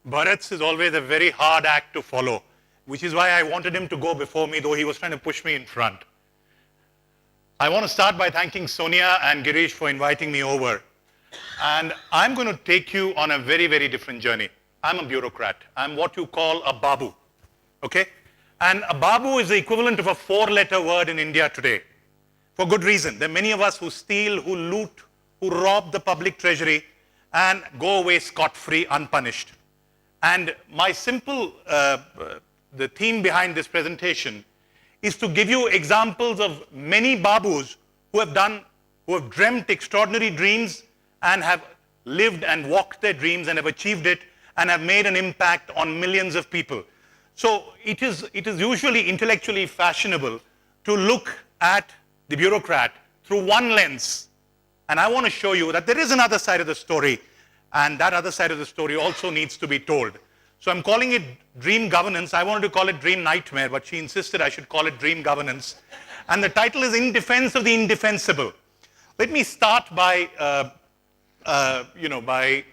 Bharat's is always a very hard act to follow, which is why I wanted him to go before me, though he was trying to push me in front. I want to start by thanking Sonia and Girish for inviting me over. And I'm going to take you on a very, very different journey. I'm a bureaucrat. I'm what you call a babu, okay? And a babu is the equivalent of a four-letter word in India today, for good reason. There are many of us who steal, who loot, who rob the public treasury, and go away scot-free, unpunished. And my simple, the theme behind this presentation is to give you examples of many babus who have dreamt extraordinary dreams and have lived and walked their dreams and have achieved it and have made an impact on millions of people. So it is usually intellectually fashionable to look at the bureaucrat through one lens. And I want to show you that there is another side of the story, and that other side of the story also needs to be told. So I'm calling it dream governance. I wanted to call it dream nightmare, but she insisted I should call it dream governance. And the title is In Defense of the Indefensible. Let me start by, by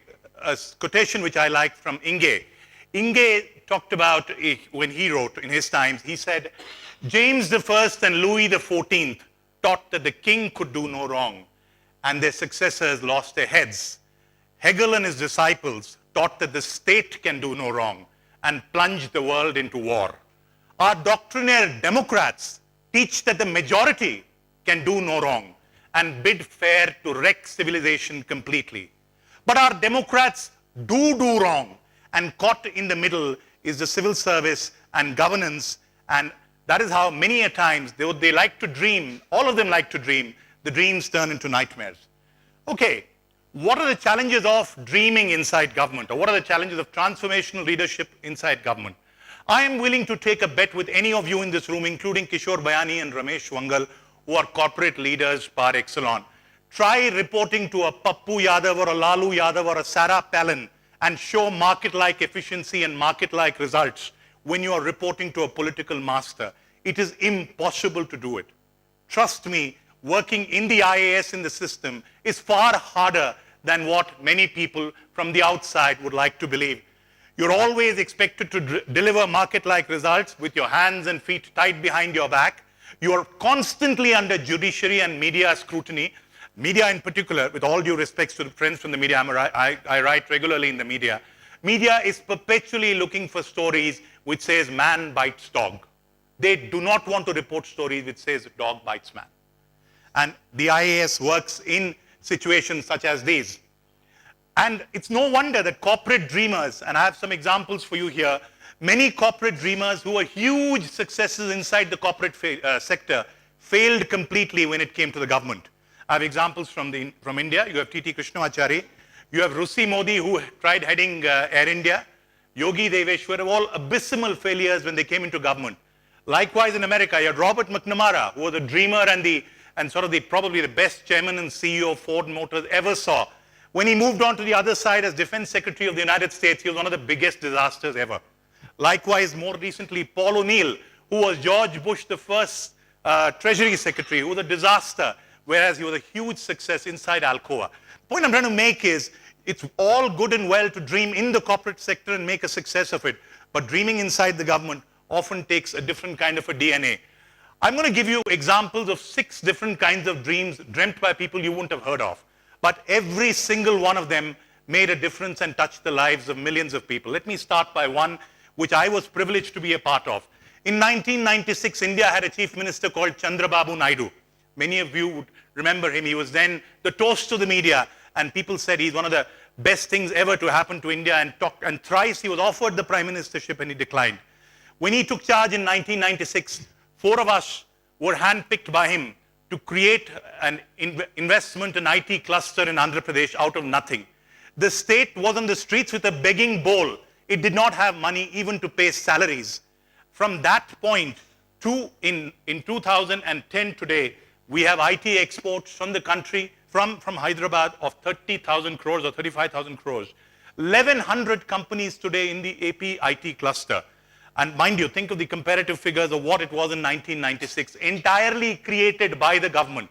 a quotation which I like from Inge. Inge talked about, when he wrote in his times, he said, James I and Louis XIV taught that the king could do no wrong, and their successors lost their heads. Hegel and his disciples taught that the state can do no wrong and plunged the world into war. Our doctrinaire Democrats teach that the majority can do no wrong and bid fair to wreck civilization completely. But our Democrats do wrong, and caught in the middle is the civil service and governance, and that is how many a times they like to dream, all of them like to dream, the dreams turn into nightmares. Okay. What are the challenges of dreaming inside government, or what are the challenges of transformational leadership inside government? I am willing to take a bet with any of you in this room, including Kishore Bayani and Ramesh Wangal, who are corporate leaders par excellence. Try reporting to a Pappu Yadav or a Lalu Yadav or a Sarah Palin and show market-like efficiency and market-like results when you are reporting to a political master. It is impossible to do it. Trust me, working in the IAS in the system is far harder than what many people from the outside would like to believe. You're always expected to deliver market-like results with your hands and feet tied behind your back. You are constantly under judiciary and media scrutiny. Media in particular, with all due respects to the friends from the media, I write regularly in the media. Media is perpetually looking for stories which says man bites dog. They do not want to report stories which says dog bites man. And the IAS works in situations such as these. And it's no wonder that corporate dreamers, and I have some examples for you here, many corporate dreamers who were huge successes inside the corporate sector failed completely when it came to the government. I have examples from India. You have T.T. Krishnamachari. You have Rusi Modi, who tried heading Air India. Yogi Deveshwar, all abysmal failures when they came into government. Likewise in America, you had Robert McNamara, who was a dreamer and probably the best chairman and CEO Ford Motors ever saw. When he moved on to the other side as Defense Secretary of the United States, he was one of the biggest disasters ever. Likewise, more recently, Paul O'Neill, who was George Bush the first Treasury Secretary, who was a disaster, whereas he was a huge success inside Alcoa. The point I'm trying to make is, it's all good and well to dream in the corporate sector and make a success of it, but dreaming inside the government often takes a different kind of a DNA. I'm going to give you examples of 6 different kinds of dreams dreamt by people you wouldn't have heard of. But every single one of them made a difference and touched the lives of millions of people. Let me start by one which I was privileged to be a part of. In 1996, India had a chief minister called Chandrababu Naidu. Many of you would remember him. He was then the toast to the media, and people said he's one of the best things ever to happen to India, and thrice he was offered the prime ministership and he declined. When he took charge in 1996, 4 of us were handpicked by him to create an investment and IT cluster in Andhra Pradesh out of nothing. The state was on the streets with a begging bowl. It did not have money even to pay salaries. From that point to in 2010 today, we have IT exports from the country, from Hyderabad of 30,000 crores or 35,000 crores. 1,100 companies today in the AP IT cluster. And mind you, think of the comparative figures of what it was in 1996, entirely created by the government.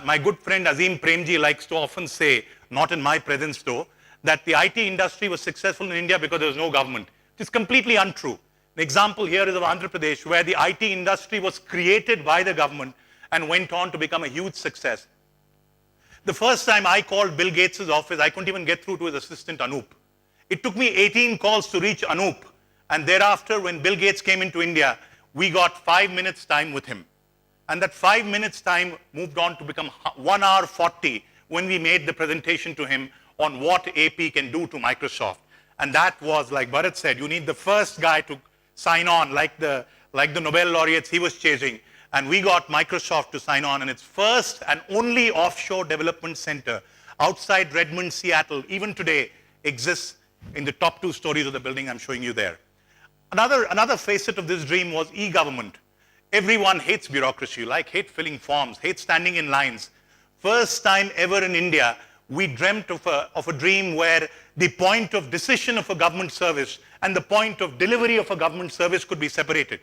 My good friend Azim Premji likes to often say, not in my presence though, that the IT industry was successful in India because there was no government. It is completely untrue. An example here is of Andhra Pradesh, where the IT industry was created by the government and went on to become a huge success. The first time I called Bill Gates' office, I couldn't even get through to his assistant Anup. It took me 18 calls to reach Anup. And thereafter, when Bill Gates came into India, we got 5 minutes time with him. And that 5 minutes time moved on to become 1 hour 40 when we made the presentation to him on what AP can do to Microsoft. And that was, like Bharat said, you need the first guy to sign on, like the Nobel laureates he was chasing. And we got Microsoft to sign on, and its first and only offshore development center outside Redmond, Seattle, even today, exists in the top 2 stories of the building I'm showing you there. Another facet of this dream was e-government. Everyone hates bureaucracy, hate filling forms, hate standing in lines. First time ever in India, we dreamt of a dream where the point of decision of a government service and the point of delivery of a government service could be separated.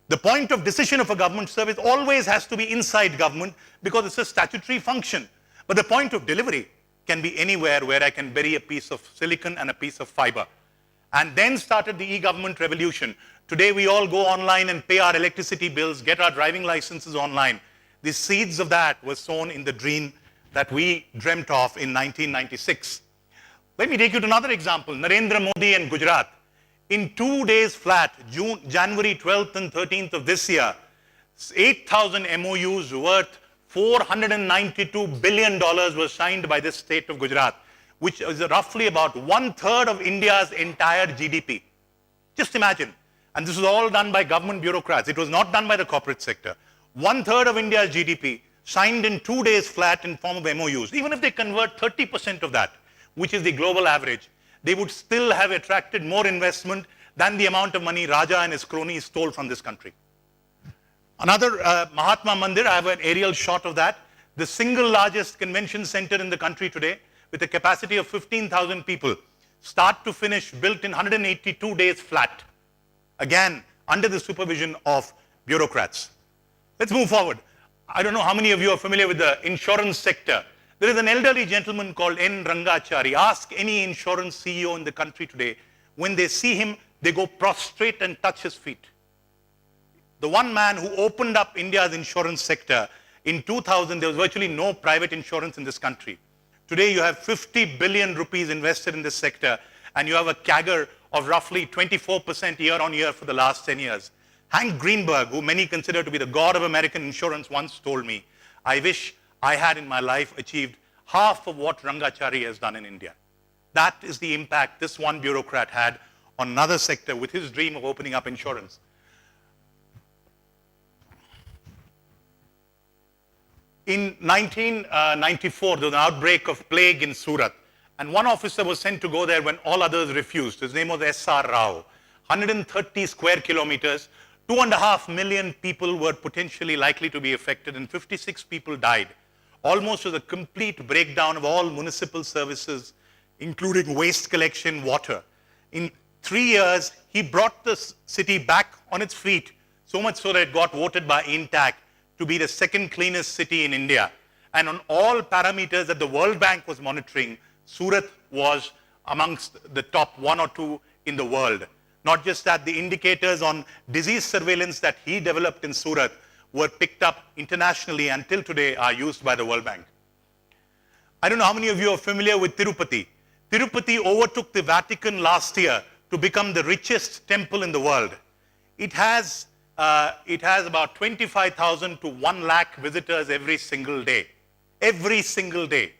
The point of decision of a government service always has to be inside government because it's a statutory function. But the point of delivery can be anywhere where I can bury a piece of silicon and a piece of fiber. And then started the e-government revolution. Today we all go online and pay our electricity bills, get our driving licenses online. The seeds of that were sown in the dream that we dreamt of in 1996. Let me take you to another example, Narendra Modi and Gujarat. In 2 days flat, January 12th and 13th of this year, 8,000 MOUs worth $492 billion was signed by this state of Gujarat, which is roughly about 1/3 of India's entire GDP. Just imagine. And this was all done by government bureaucrats. It was not done by the corporate sector. 1/3 of India's GDP signed in 2 days flat in form of MOUs. Even if they convert 30% of that, which is the global average, they would still have attracted more investment than the amount of money Raja and his cronies stole from this country. Another Mahatma Mandir, I have an aerial shot of that. The single largest convention center in the country today, with a capacity of 15,000 people, start to finish, built in 182 days flat. Again, under the supervision of bureaucrats. Let's move forward. I don't know how many of you are familiar with the insurance sector. There is an elderly gentleman called N. Rangachari. Ask any insurance CEO in the country today. When they see him, they go prostrate and touch his feet. The one man who opened up India's insurance sector in 2000, there was virtually no private insurance in this country. Today, you have 50 billion rupees invested in this sector, and you have a CAGR of roughly 24% year on year for the last 10 years. Hank Greenberg, who many consider to be the god of American insurance, once told me, I wish I had in my life achieved half of what Rangachari has done in India. That is the impact this one bureaucrat had on another sector with his dream of opening up insurance. In 1994, there was an outbreak of plague in Surat, and one officer was sent to go there when all others refused. His name was S.R. Rao. 130 square kilometers, 2.5 million people were potentially likely to be affected, and 56 people died. Almost was a complete breakdown of all municipal services, including waste collection, water. In 3 years, he brought the city back on its feet, so much so that it got voted by Intact to be the second cleanest city in India. And on all parameters that the World Bank was monitoring, Surat was amongst the top 1 or 2 in the world. Not just that, the indicators on disease surveillance that he developed in Surat were picked up internationally and till today are used by the World Bank. I don't know how many of you are familiar with Tirupati. Tirupati overtook the Vatican last year to become the richest temple in the world. It has about 25,000 to 1 lakh visitors every single day. Every single day.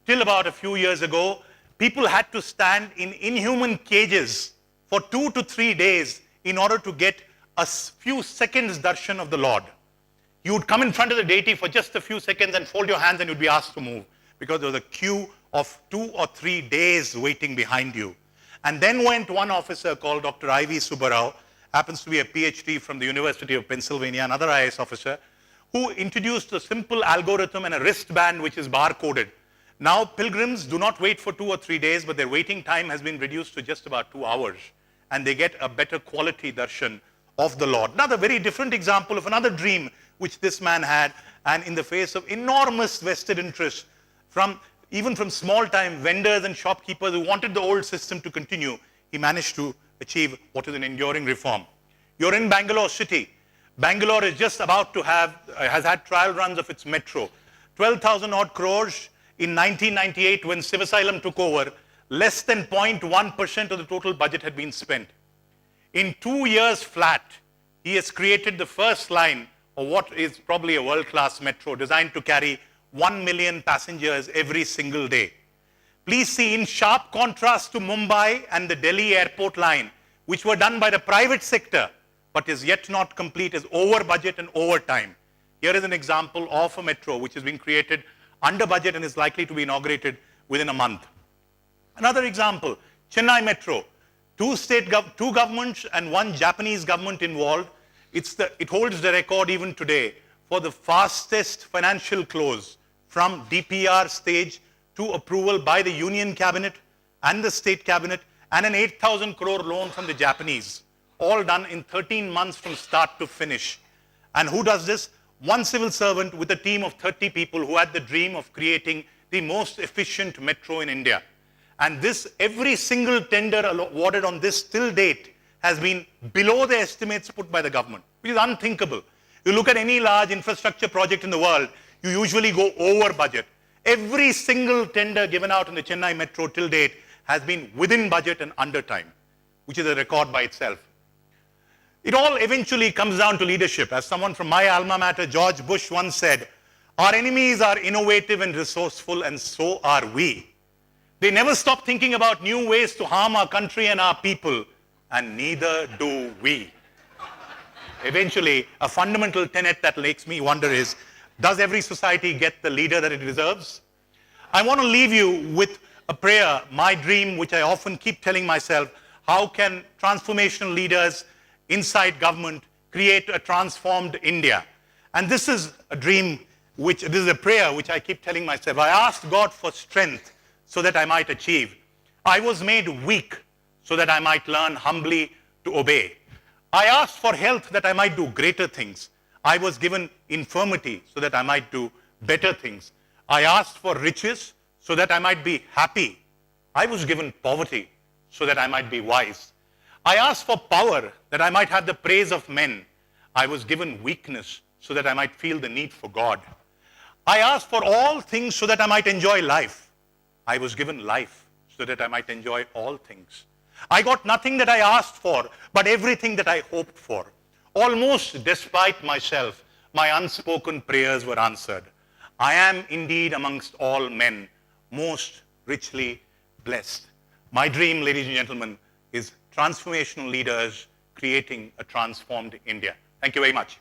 Till about a few years ago, people had to stand in inhuman cages for 2 to 3 days in order to get a few seconds darshan of the Lord. You would come in front of the deity for just a few seconds and fold your hands and you'd be asked to move because there was a queue of 2 or 3 days waiting behind you. And then went one officer called Dr. I.V. Subbarao, happens to be a PhD from the University of Pennsylvania, another IAS officer, who introduced a simple algorithm and a wristband which is bar-coded. Now pilgrims do not wait for 2 or 3 days, but their waiting time has been reduced to just about 2 hours. And they get a better quality darshan of the Lord. Another very different example of another dream which this man had, and in the face of enormous vested interest from even from small-time vendors and shopkeepers who wanted the old system to continue, he managed to achieve what is an enduring reform. You're in Bangalore city. Bangalore is just about to has had trial runs of its metro. 12,000 odd crores in 1998 when Srivatsa took over, less than 0.1% of the total budget had been spent. In 2 years flat, he has created the first line of what is probably a world-class metro designed to carry 1 million passengers every single day. Please see, in sharp contrast to Mumbai and the Delhi airport line, which were done by the private sector, but is yet not complete, is over budget and over time. Here is an example of a metro which has been created under budget and is likely to be inaugurated within a month. Another example, Chennai Metro. Two governments and one Japanese government involved. It holds the record even today for the fastest financial close from DPR stage to approval by the Union Cabinet and the State Cabinet, and an 8,000 crore loan from the Japanese, all done in 13 months from start to finish. And who does this? One civil servant with a team of 30 people who had the dream of creating the most efficient metro in India. And this, every single tender awarded on this till date has been below the estimates put by the government, which is unthinkable. You look at any large infrastructure project in the world, you usually go over budget. Every single tender given out in the Chennai Metro till date has been within budget and under time, which is a record by itself. It all eventually comes down to leadership. As someone from my alma mater, George Bush, once said, our enemies are innovative and resourceful, and so are we. They never stop thinking about new ways to harm our country and our people, and neither do we. Eventually, a fundamental tenet that makes me wonder is, does every society get the leader that it deserves? I want to leave you with a prayer, my dream, which I often keep telling myself: how can transformational leaders inside government create a transformed India? And this is a dream, this is a prayer which I keep telling myself. I asked God for strength so that I might achieve. I was made weak so that I might learn humbly to obey. I asked for health that I might do greater things. I was given infirmity so that I might do better things. I asked for riches so that I might be happy. I was given poverty so that I might be wise. I asked for power that I might have the praise of men. I was given weakness so that I might feel the need for God. I asked for all things so that I might enjoy life. I was given life so that I might enjoy all things. I got nothing that I asked for, but everything that I hoped for. Almost despite myself, my unspoken prayers were answered. I am indeed amongst all men most richly blessed. My dream, ladies and gentlemen, is transformational leaders creating a transformed India. Thank you very much.